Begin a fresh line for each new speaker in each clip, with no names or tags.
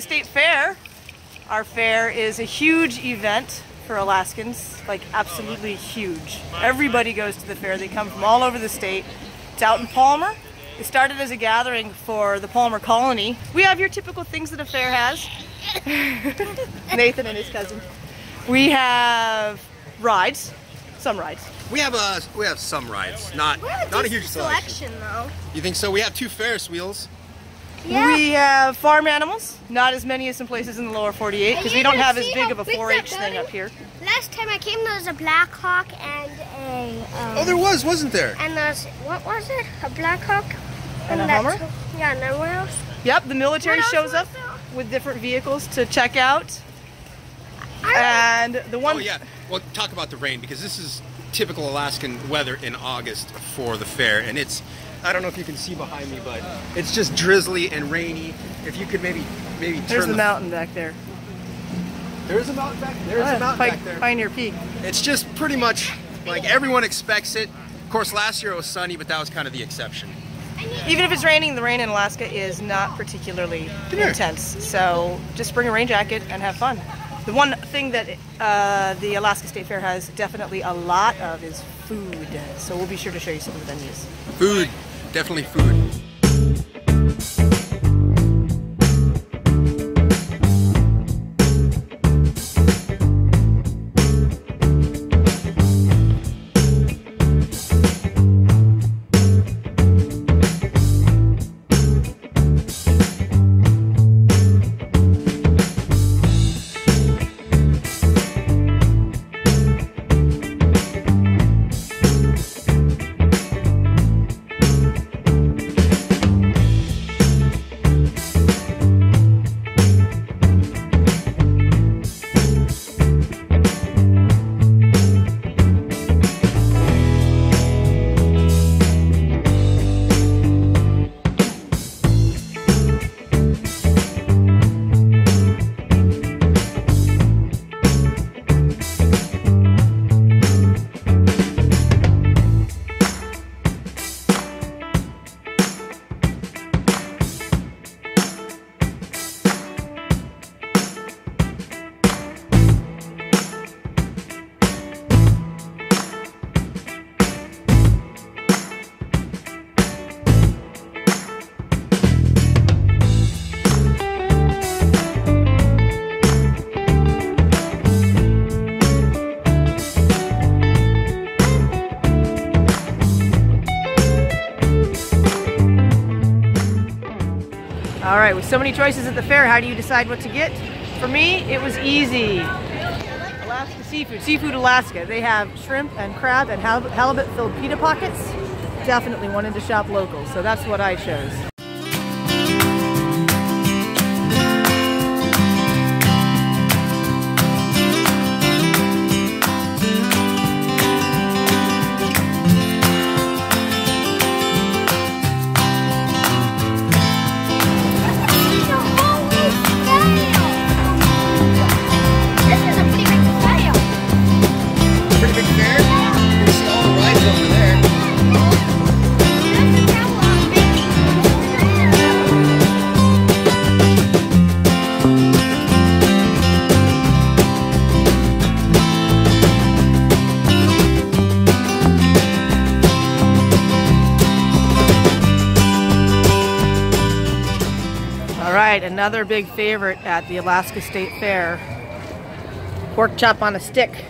Alaska State Fair. Our fair is a huge event for Alaskans, like absolutely huge. Everybody goes to the fair. They come from all over the state. It's out in Palmer. It started as a gathering for the Palmer colony. We have your typical things that a fair has. Nathan and his cousin. We have rides, some rides.
We have some rides, not a huge selection
though.
You think so? We have 2 Ferris wheels.
Yeah.
We have farm animals, not as many as some places in the lower 48 because we don't have as big of a 4-H thing up here.
Last time I came, there was a Black Hawk and a...
oh, there was, wasn't there?
And there's, what was it? A Black Hawk?
And a Hummer?
Yeah, and then what else?
Yep, the military shows up with different vehicles to check out. And the one...
Oh, yeah. Well, talk about the rain, because this is typical Alaskan weather in August for the fair, and it's... I don't know if you can see behind me, but it's just drizzly and rainy. If you could maybe turn
There's the mountain back there.
There's a mountain back there. There's a mountain back there.
Pioneer Peak.
It's just pretty much like everyone expects it. Of course, last year it was sunny, but that was kind of the exception.
Even if it's raining, the rain in Alaska is not particularly intense. So just bring a rain jacket and have fun. The one thing that the Alaska State Fair has definitely a lot of is food. So we'll be sure to show you some of the venues.
Food. Definitely food.
All right, with so many choices at the fair, how do you decide what to get? For me, it was easy. Alaska Seafood, Seafood Alaska. They have shrimp and crab and halibut filled pita pockets. Definitely wanted to shop local, so that's what I chose. Another big favorite at the Alaska State Fair, pork chop on a stick.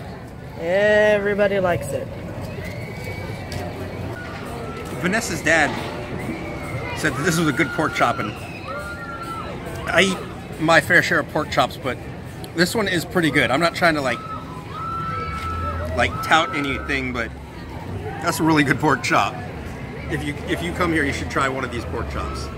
Everybody likes it.
Vanessa's dad said that this was a good pork chop, and I eat my fair share of pork chops, but this one is pretty good. I'm not trying to like tout anything, but that's a really good pork chop. If you come here, you should try one of these pork chops.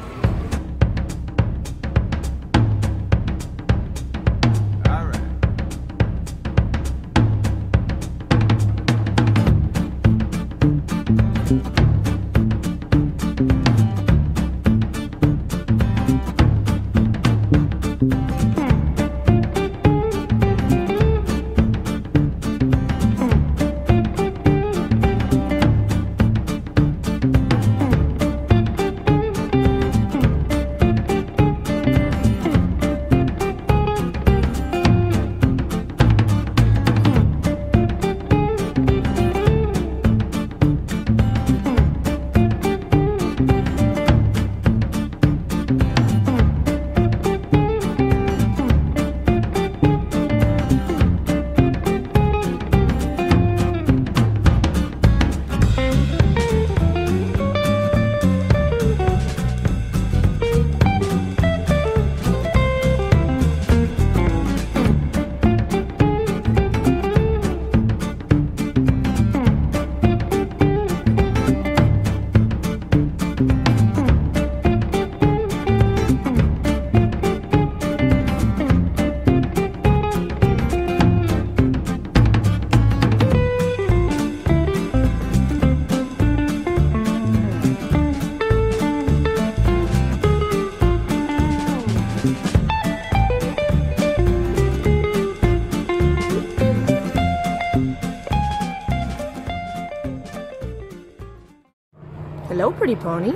Hello, pretty pony.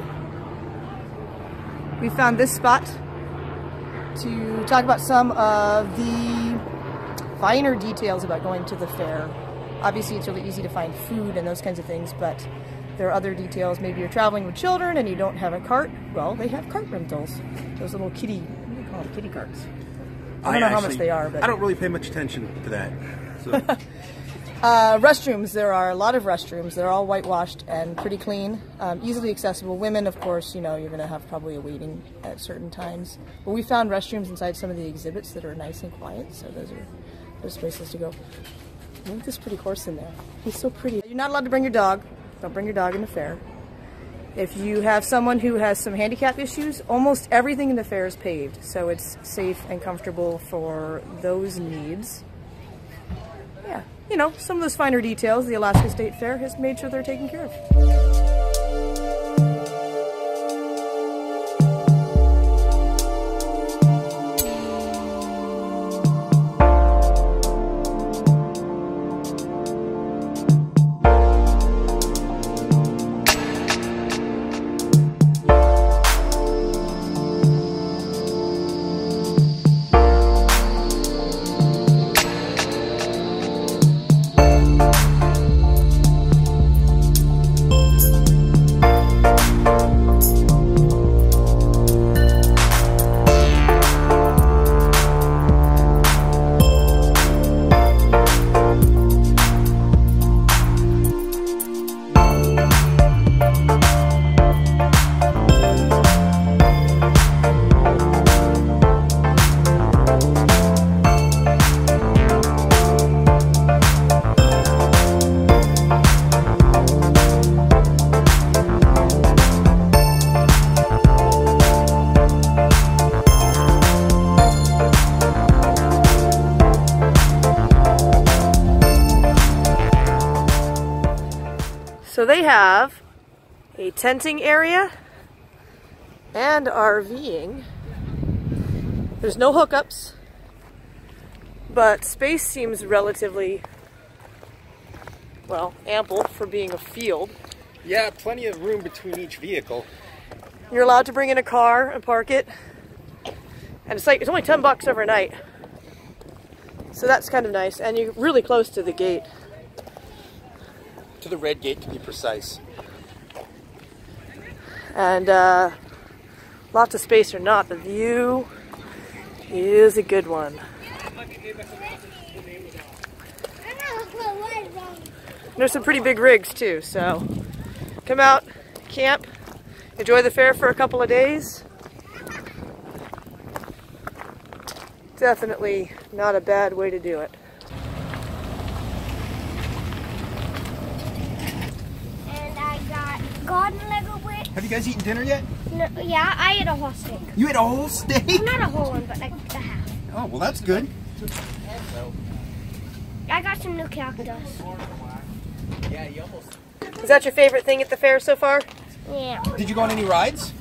We found this spot to talk about some of the finer details about going to the fair. Obviously, it's really easy to find food and those kinds of things, but there are other details. Maybe you're traveling with children and you don't have a cart. Well, they have cart rentals. Those little kitty, what do you call them? Kitty carts. I don't know how much they are, but
I don't really pay much attention to that. So.
Restrooms, there are a lot of restrooms. They're all whitewashed and pretty clean, easily accessible. Women, of course, you know, you're going to have probably a waiting at certain times. But we found restrooms inside some of the exhibits that are nice and quiet, so those places to go. Look at this pretty horse in there. He's so pretty. You're not allowed to bring your dog. Don't bring your dog in the fair. If you have someone who has some handicap issues, almost everything in the fair is paved, so it's safe and comfortable for those needs. Yeah, you know, some of those finer details the Alaska State Fair has made sure they're taken care of. So they have a tenting area and RVing. There's no hookups, but space seems relatively, well, ample for being a field.
Yeah, plenty of room between each vehicle.
You're allowed to bring in a car and park it, and it's only $10 overnight. So that's kind of nice, and you're really close to the gate.
To the red gate, to be precise.
And lots of space or not, the view is a good one. There's some pretty big rigs too, so come out, camp, enjoy the fair for a couple of days. Definitely not a bad way to do it.
Garden Lego brick.
Have you guys eaten dinner yet?
No, yeah, I ate a whole steak.
You ate a whole steak?
Well, not a whole one, but like a half.
Oh, well that's good.
I got some new cactus.
Is that your favorite thing at the fair so far?
Yeah.
Did you go on any rides?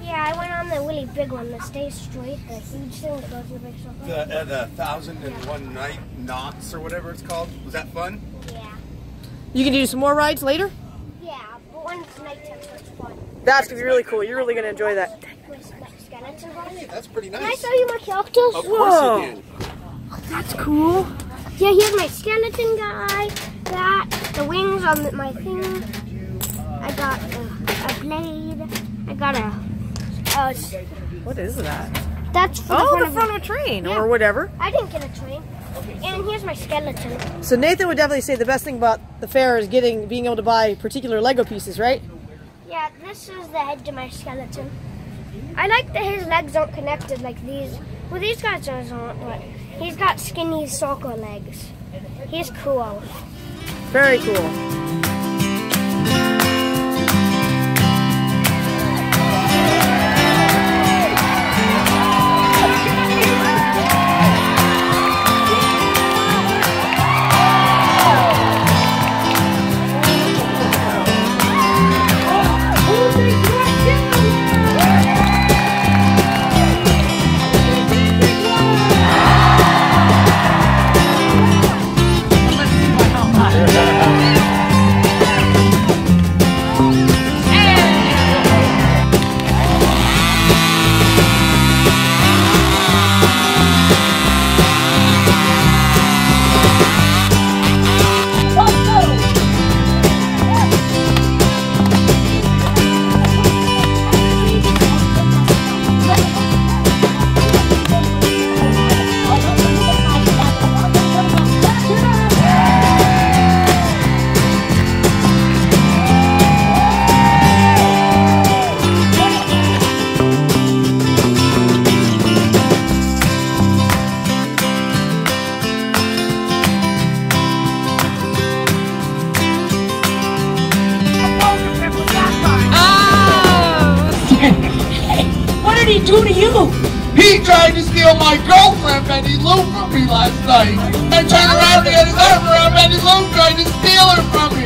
Yeah, I went on the really big one, the Stay Straight, the huge thing that goes to the big stuff.
The 1001 knots or whatever it's called. Was that fun?
Yeah.
You can do some more rides later?
Yeah, but when it's nighttime, so it's fun.
That's going to be really cool. You're really going to enjoy that.
Hey, that's pretty nice.
Can I show you my cactus?
Of course you can.
That's cool.
Yeah, here's my skeleton guy. The wings on my thing. I got a blade. I got a...
What is that?
That's for
the front of a train or whatever.
I didn't get a train. And here's my skeleton.
So Nathan would definitely say the best thing about the fair is being able to buy particular Lego pieces, right?
Yeah, this is the head to my skeleton. I like that his legs aren't connected like these. Well, these guys aren't, but he's got skinny soccer legs. He's cool.
Very cool.
he do to you?
He tried to steal my girlfriend Betty Lou from me last night and turn around and get his arm around Betty Lou trying to steal her from me.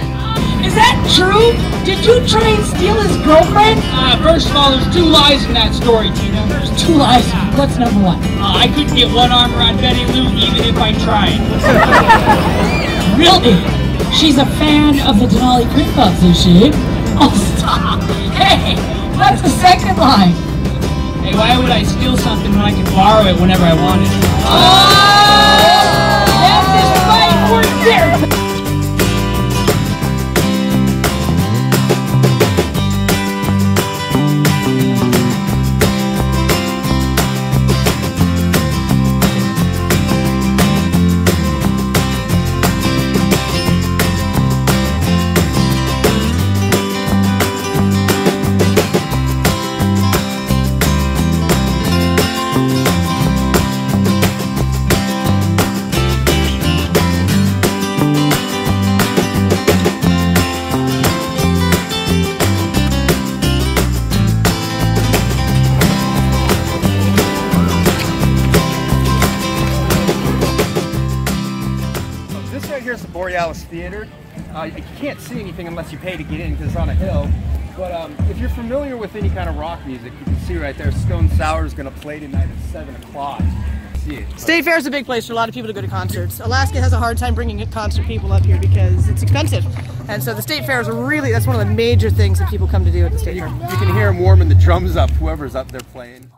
Is that true? Did you try and steal his girlfriend? First of all, there's 2 lies in that story, Tina. There's 2 lies. What's number 1? I couldn't get one arm around Betty Lou even if I tried. Really? She's a fan of the Denali Cream Puffs, is she? Oh, stop. Hey, that's the second lie. Hey, why would I steal something when I could borrow it whenever I wanted? Oh! That's his right word there.
Here's the Borealis Theater. You can't see anything unless you pay to get in because it's on a hill. But if you're familiar with any kind of rock music, you can see right there Stone Sour is going to play tonight at 7 o'clock. See it.
State Fair is a big place for a lot of people to go to concerts. Alaska has a hard time bringing concert people up here because it's expensive. And so the State Fair is really, that's one of the major things that people come to do at the State Fair.
You can hear them warming the drums up, whoever's up there playing.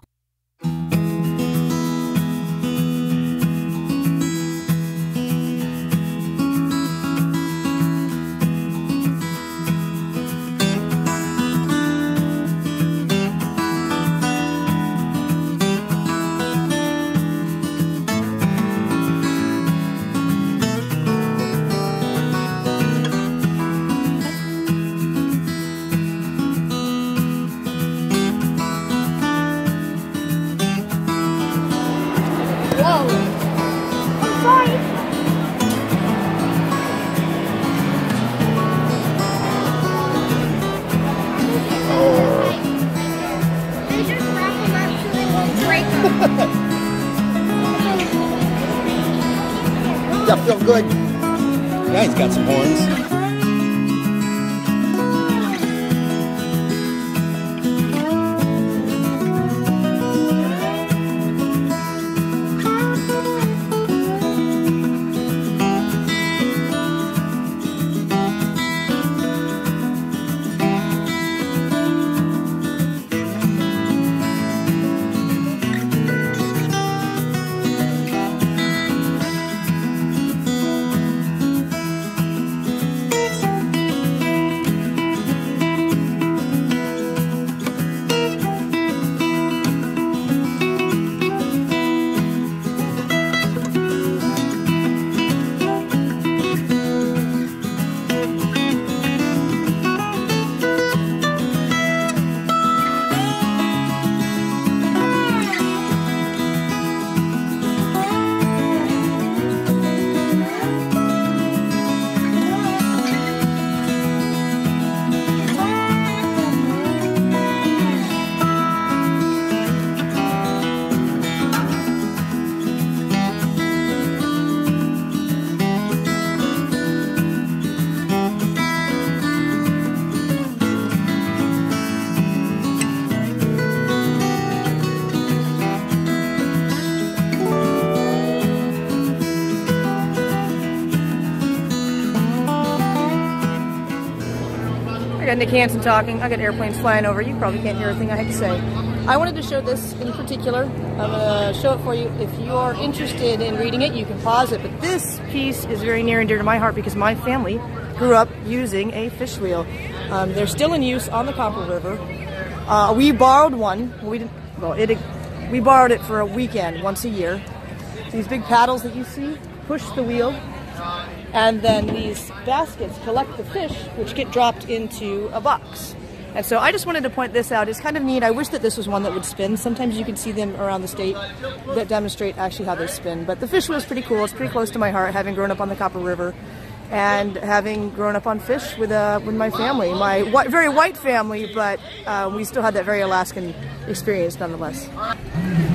That feel good. Yeah, he's got some horns.
I got Nick Hansen talking. I got airplanes flying over. You probably can't hear a thing I had to say. I wanted to show this in particular. I'm going to show it for you. If you're interested in reading it, you can pause it. But this piece is very near and dear to my heart because my family grew up using a fish wheel. They're still in use on the Copper River. We borrowed one. We borrowed it for a weekend once a year. These big paddles that you see push the wheel. And then these baskets collect the fish, which get dropped into a box. And so I just wanted to point this out. It's kind of neat. I wish that this was one that would spin. Sometimes you can see them around the state that demonstrate actually how they spin. But the fish wheel is pretty cool. It's pretty close to my heart, having grown up on the Copper River. and having grown up on fish with my family, my very white family, but we still had that very Alaskan experience nonetheless.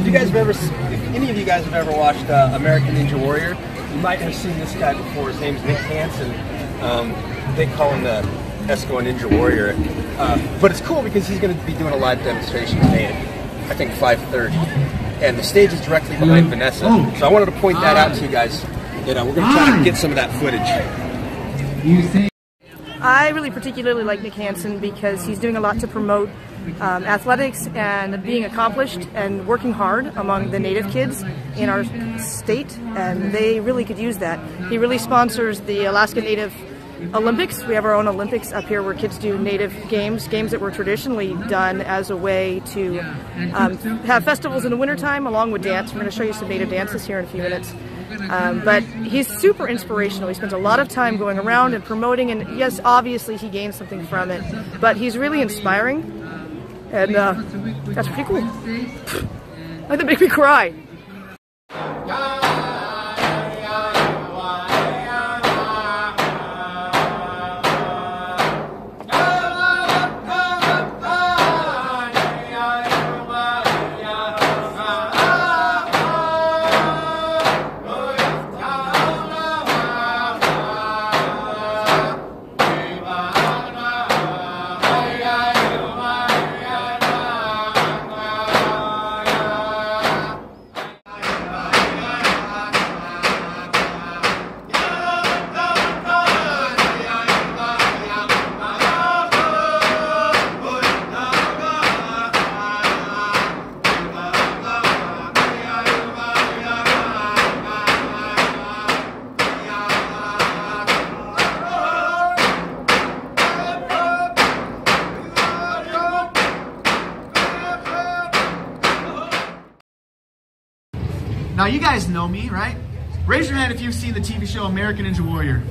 If you guys have ever, if any of you guys have ever watched American Ninja Warrior, you might have seen this guy before. His name's Nick Hansen. They call him the Esco Ninja Warrior. But it's cool because he's going to be doing a live demonstration today at, I think, 5:30. And the stage is directly behind Vanessa. So I wanted to point that out to you guys. You know, we're going to try to get some of that footage.
I really particularly like Nick Hansen because he's doing a lot to promote athletics and being accomplished and working hard among the Native kids in our state, and they really could use that. He really sponsors the Alaska Native Olympics. We have our own Olympics up here where kids do Native games that were traditionally done as a way to have festivals in the wintertime along with dance. We're going to show you some Native dances here in a few minutes. But he's super inspirational. He spends a lot of time going around and promoting, and yes, obviously he gains something from it, but he's really inspiring, and that's pretty cool. That make me cry.
Now you guys know me, right? Raise your hand if you've seen the TV show American Ninja Warrior.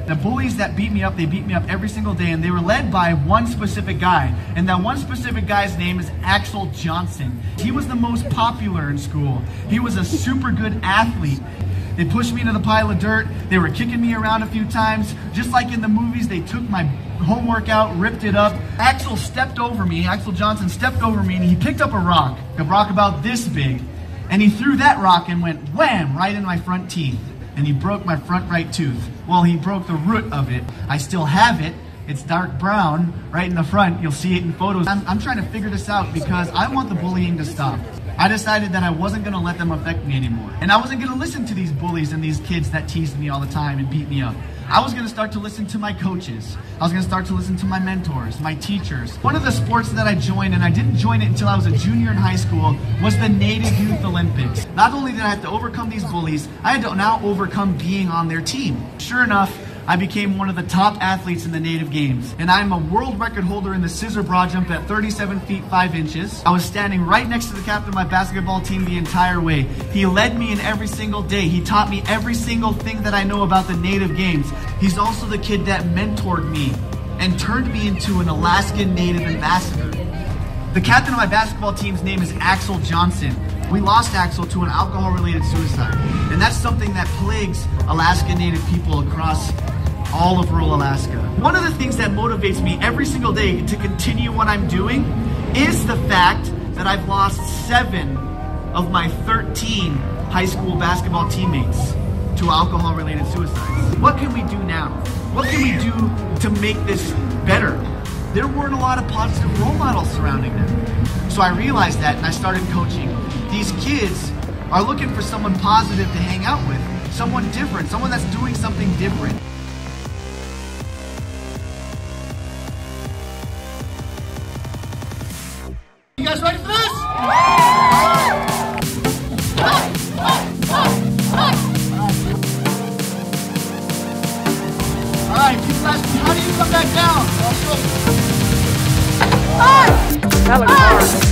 The bullies that beat me up, they beat me up every single day, and they were led by one specific guy. And that one specific guy's name is Axel Johnson. He was the most popular in school. He was a super good athlete. They pushed me into the pile of dirt. They were kicking me around a few times. Just like in the movies, they took my homework out, ripped it up. Axel Johnson stepped over me, and he picked up a rock about this big. And he threw that rock and went wham right in my front teeth. And he broke my front right tooth. Well, he broke the root of it. I still have it. It's dark brown right in the front. You'll see it in photos. I'm trying to figure this out because I want the bullying to stop. I decided that I wasn't going to let them affect me anymore. And I wasn't going to listen to these bullies and these kids that teased me all the time and beat me up. I was going to start to listen to my coaches. I was going to start to listen to my mentors, my teachers. One of the sports that I joined, and I didn't join it until I was a junior in high school, was the Native Youth Olympics. Not only did I have to overcome these bullies, I had to now overcome being on their team. Sure enough, I became one of the top athletes in the Native Games, and I'm a world record holder in the scissor broad jump at 37 feet 5 inches. I was standing right next to the captain of my basketball team the entire way. He led me in every single day. He taught me every single thing that I know about the Native Games. He's also the kid that mentored me and turned me into an Alaskan Native ambassador. The captain of my basketball team's name is Axel Johnson. We lost Axel to an alcohol-related suicide, and that's something that plagues Alaska Native people across all of rural Alaska. One of the things that motivates me every single day to continue what I'm doing is the fact that I've lost 7 of my 13 high school basketball teammates to alcohol-related suicides. What can we do now? What can we do to make this better? There weren't a lot of positive role models surrounding them. So I realized that and I started coaching. These kids are looking for someone positive to hang out with, someone different, someone that's doing something different. You guys ready for this? Alright, people ask me, how do you come back down? I'll show you.
That looks hard.